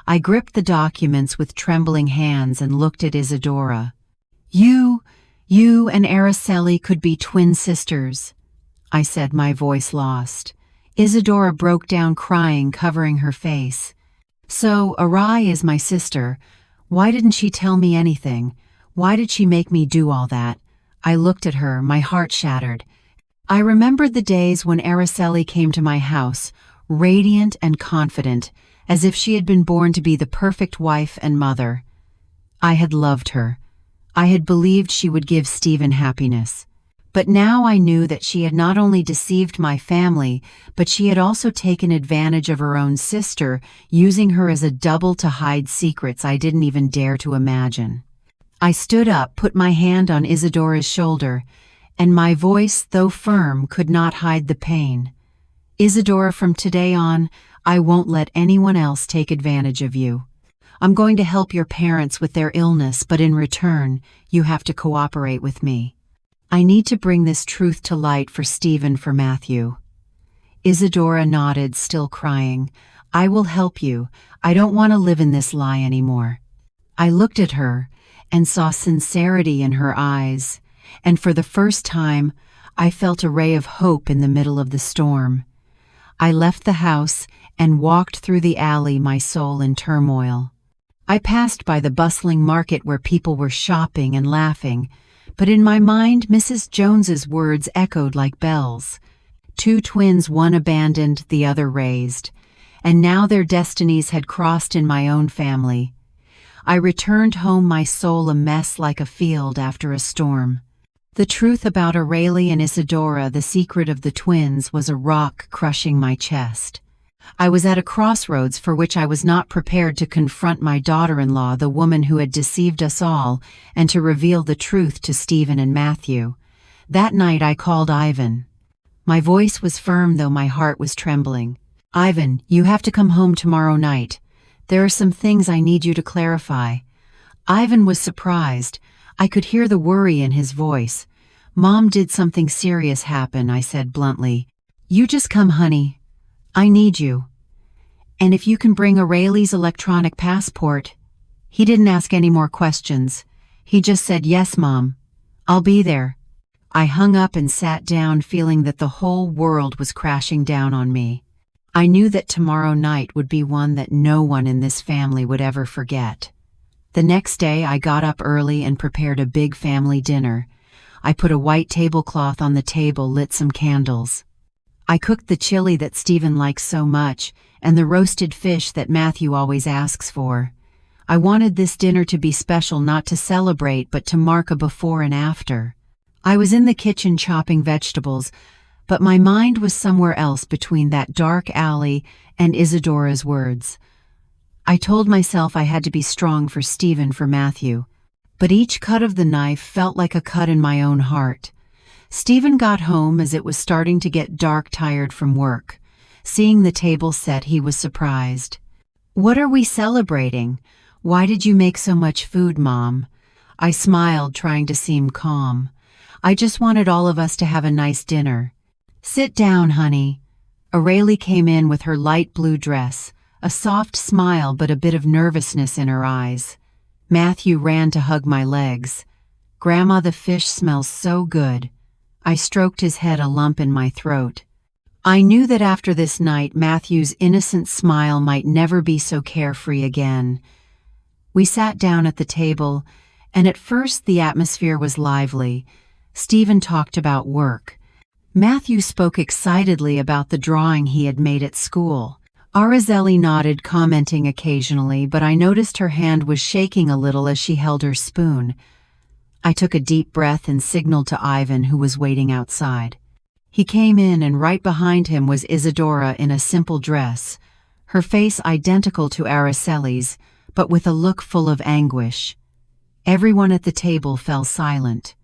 I gripped the documents with trembling hands and looked at Isadora. You, you and Araceli could be twin sisters, I said, my voice lost. Isadora broke down crying, covering her face. So, Arai is my sister. Why didn't she tell me anything? Why did she make me do all that? I looked at her, my heart shattered. I remembered the days when Araceli came to my house, radiant and confident, as if she had been born to be the perfect wife and mother. I had loved her. I had believed she would give Stephen happiness. But now I knew that she had not only deceived my family, but she had also taken advantage of her own sister, using her as a double to hide secrets I didn't even dare to imagine. I stood up, put my hand on Isadora's shoulder, and my voice, though firm, could not hide the pain. Isadora, from today on, I won't let anyone else take advantage of you. I'm going to help your parents with their illness, but in return, you have to cooperate with me. I need to bring this truth to light for Stephen, for Matthew. Isadora nodded, still crying. I will help you. I don't want to live in this lie anymore. I looked at her and saw sincerity in her eyes, and for the first time, I felt a ray of hope in the middle of the storm. I left the house and walked through the alley, my soul in turmoil. I passed by the bustling market where people were shopping and laughing, but in my mind, Mrs. Jones's words echoed like bells. Two twins, one abandoned, the other raised, and now their destinies had crossed in my own family. I returned home, my soul a mess like a field after a storm. The truth about Aurelie and Isadora, the secret of the twins, was a rock crushing my chest. I was at a crossroads for which I was not prepared to confront my daughter-in-law, the woman who had deceived us all, and to reveal the truth to Stephen and Matthew. That night I called Ivan. My voice was firm, though my heart was trembling. Ivan, you have to come home tomorrow night. There are some things I need you to clarify. Ivan was surprised. I could hear the worry in his voice. Mom, did something serious happen? I said bluntly. You just come, honey. I need you. And if you can bring Aurelie's electronic passport. He didn't ask any more questions. He just said, yes, Mom. I'll be there. I hung up and sat down, feeling that the whole world was crashing down on me. I knew that tomorrow night would be one that no one in this family would ever forget. The next day I got up early and prepared a big family dinner. I put a white tablecloth on the table, lit some candles. I cooked the chili that Stephen likes so much, and the roasted fish that Matthew always asks for. I wanted this dinner to be special, not to celebrate, but to mark a before and after. I was in the kitchen chopping vegetables, but my mind was somewhere else between that dark alley and Isadora's words. I told myself I had to be strong for Stephen, for Matthew, but each cut of the knife felt like a cut in my own heart. Stephen got home as it was starting to get dark, tired from work. Seeing the table set, he was surprised. What are we celebrating? Why did you make so much food, Mom? I smiled, trying to seem calm. I just wanted all of us to have a nice dinner. Sit down, honey. Aurelie came in with her light blue dress, a soft smile but a bit of nervousness in her eyes. Matthew ran to hug my legs. Grandma, the fish smells so good. I stroked his head, a lump in my throat. I knew that after this night, Matthew's innocent smile might never be so carefree again. We sat down at the table, and at first the atmosphere was lively. Stephen talked about work. Matthew spoke excitedly about the drawing he had made at school. Araceli nodded, commenting occasionally, but I noticed her hand was shaking a little as she held her spoon. I took a deep breath and signaled to Ivan, who was waiting outside. He came in, and right behind him was Isadora in a simple dress, her face identical to Araceli's, but with a look full of anguish. Everyone at the table fell silent.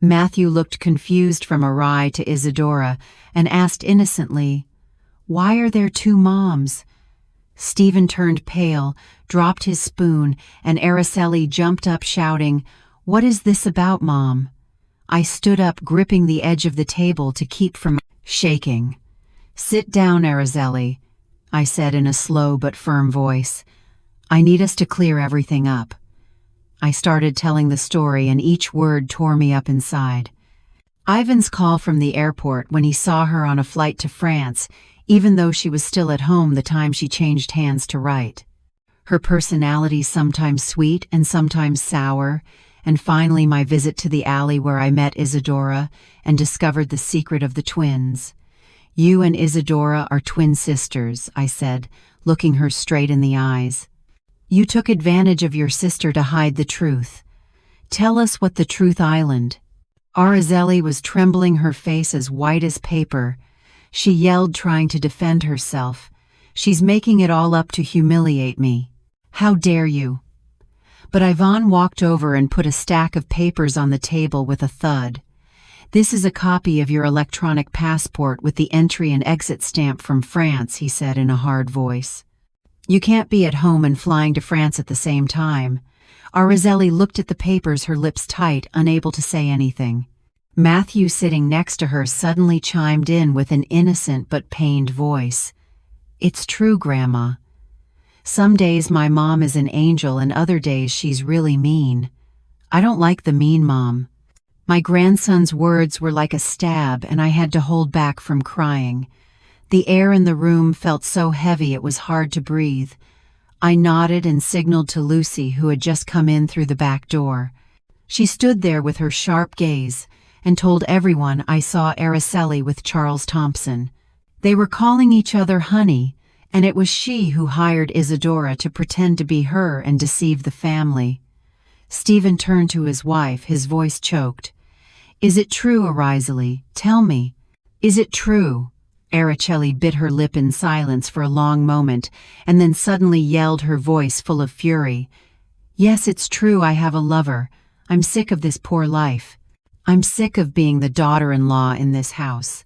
Matthew looked confused from Arai to Isadora and asked innocently, "Why are there two moms?" Stephen turned pale, dropped his spoon, and Araceli jumped up shouting, "What is this about, Mom?" I stood up, gripping the edge of the table to keep from shaking. "Sit down, Araceli," I said in a slow but firm voice. "I need us to clear everything up." I started telling the story, and each word tore me up inside. Ivan's call from the airport when he saw her on a flight to France, even though she was still at home the time she changed hands to write. Her personality sometimes sweet and sometimes sour, and finally my visit to the alley where I met Isadora and discovered the secret of the twins. "You and Isadora are twin sisters," I said, looking her straight in the eyes. "You took advantage of your sister to hide the truth. Tell us what the Truth Island." Araceli was trembling, her face as white as paper. She yelled, trying to defend herself. "She's making it all up to humiliate me. How dare you?" But Ivan walked over and put a stack of papers on the table with a thud. "This is a copy of your electronic passport with the entry and exit stamp from France," he said in a hard voice. "You can't be at home and flying to France at the same time." Araceli looked at the papers, her lips tight, unable to say anything. Matthew, sitting next to her, suddenly chimed in with an innocent but pained voice. "It's true, Grandma. Some days my mom is an angel and other days she's really mean. I don't like the mean mom." My grandson's words were like a stab, and I had to hold back from crying. The air in the room felt so heavy it was hard to breathe. I nodded and signaled to Lucy, who had just come in through the back door. She stood there with her sharp gaze and told everyone I saw Araceli with Charles Thompson. They were calling each other honey, and it was she who hired Isadora to pretend to be her and deceive the family. Stephen turned to his wife, his voice choked. "Is it true, Araceli? Tell me. Is it true?" Araceli bit her lip in silence for a long moment, and then suddenly yelled, her voice full of fury. "Yes, it's true. I have a lover. I'm sick of this poor life. I'm sick of being the daughter-in-law in this house.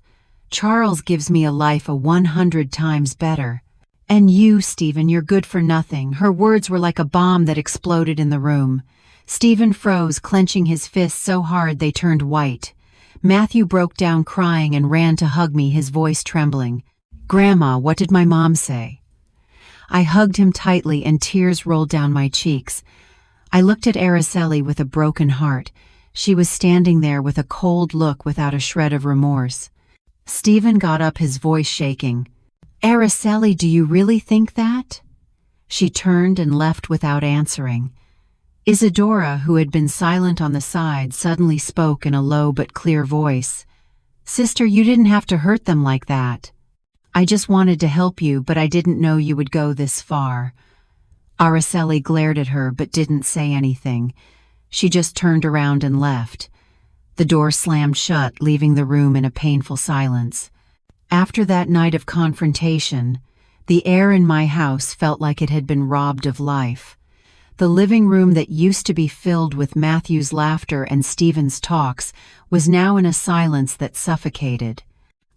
Charles gives me a life 100 times better. And you, Stephen, you're good for nothing." Her words were like a bomb that exploded in the room. Stephen froze, clenching his fists so hard they turned white. Matthew broke down crying and ran to hug me, his voice trembling. "Grandma, what did my mom say?" I hugged him tightly and tears rolled down my cheeks. I looked at Araceli with a broken heart. She was standing there with a cold look without a shred of remorse. Stephen got up, his voice shaking. "Araceli, do you really think that?" She turned and left without answering. Isadora, who had been silent on the side, suddenly spoke in a low but clear voice. "Sister, you didn't have to hurt them like that. I just wanted to help you, but I didn't know you would go this far." Araceli glared at her but didn't say anything. She just turned around and left. The door slammed shut, leaving the room in a painful silence. After that night of confrontation, the air in my house felt like it had been robbed of life. The living room that used to be filled with Matthew's laughter and Stephen's talks was now in a silence that suffocated.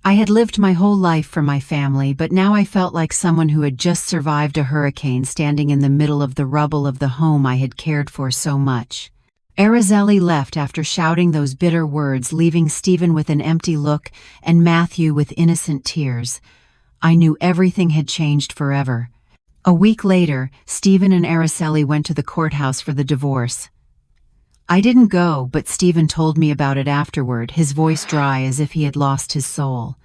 I had lived my whole life for my family, but now I felt like someone who had just survived a hurricane, standing in the middle of the rubble of the home I had cared for so much. Araceli left after shouting those bitter words, leaving Stephen with an empty look and Matthew with innocent tears. I knew everything had changed forever. A week later, Stephen and Araceli went to the courthouse for the divorce. I didn't go, but Stephen told me about it afterward, his voice dry as if he had lost his soul.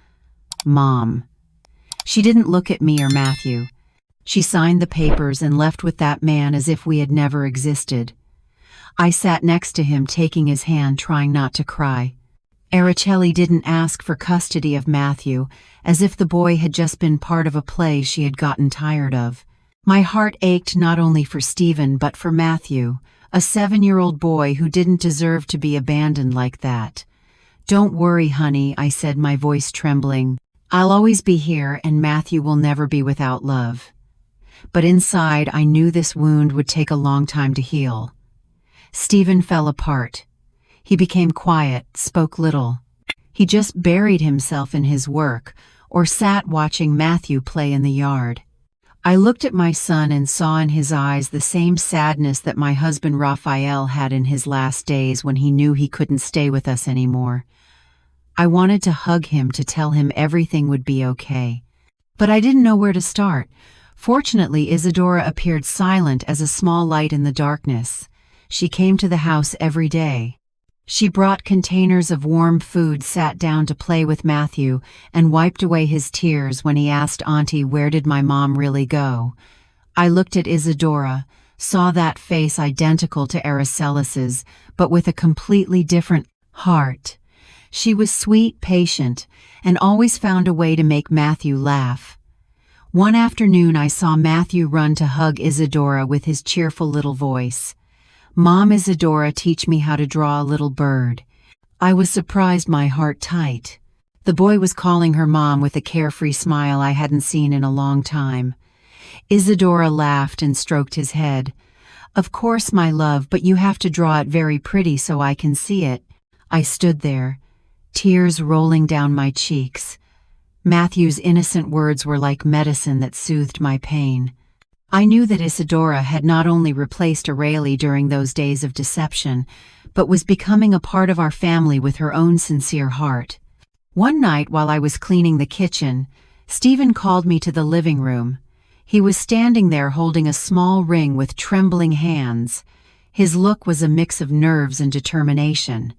"Mom." She didn't look at me or Matthew. She signed the papers and left with that man as if we had never existed. I sat next to him, taking his hand, trying not to cry. Araceli didn't ask for custody of Matthew, as if the boy had just been part of a play she had gotten tired of. My heart ached not only for Stephen but for Matthew, a 7-year-old boy who didn't deserve to be abandoned like that. "Don't worry, honey," I said, my voice trembling. "I'll always be here, and Matthew will never be without love." But inside, I knew this wound would take a long time to heal. Stephen fell apart. He became quiet, spoke little. He just buried himself in his work, or sat watching Matthew play in the yard. I looked at my son and saw in his eyes the same sadness that my husband Raphael had in his last days when he knew he couldn't stay with us anymore. I wanted to hug him, to tell him everything would be okay. But I didn't know where to start. Fortunately, Isadora appeared silent as a small light in the darkness. She came to the house every day. She brought containers of warm food, sat down to play with Matthew, and wiped away his tears when he asked Auntie, "Where did my mom really go?" I looked at Isadora, saw that face identical to Aracelis's, but with a completely different heart. She was sweet, patient, and always found a way to make Matthew laugh. One afternoon I saw Matthew run to hug Isadora with his cheerful little voice. "Mom, Isadora, teach me how to draw a little bird." I was surprised, my heart tight. The boy was calling her mom with a carefree smile I hadn't seen in a long time. Isadora laughed and stroked his head. "Of course, my love, but you have to draw it very pretty so I can see it." I stood there, tears rolling down my cheeks. Matthew's innocent words were like medicine that soothed my pain. I knew that Isadora had not only replaced Aurelie during those days of deception, but was becoming a part of our family with her own sincere heart. One night while I was cleaning the kitchen, Stephen called me to the living room. He was standing there holding a small ring with trembling hands. His look was a mix of nerves and determination.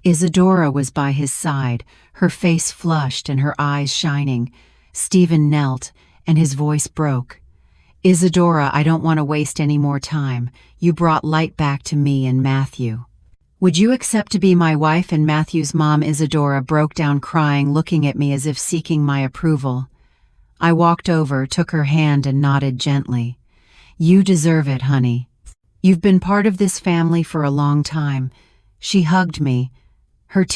Isadora was by his side, her face flushed and her eyes shining. Stephen knelt, and his voice broke. "Isadora, I don't want to waste any more time. You brought light back to me and Matthew. Would you accept to be my wife?" And Matthew's mom, Isadora, broke down crying, looking at me as if seeking my approval. I walked over, took her hand, and nodded gently. "You deserve it, honey. You've been part of this family for a long time." She hugged me, her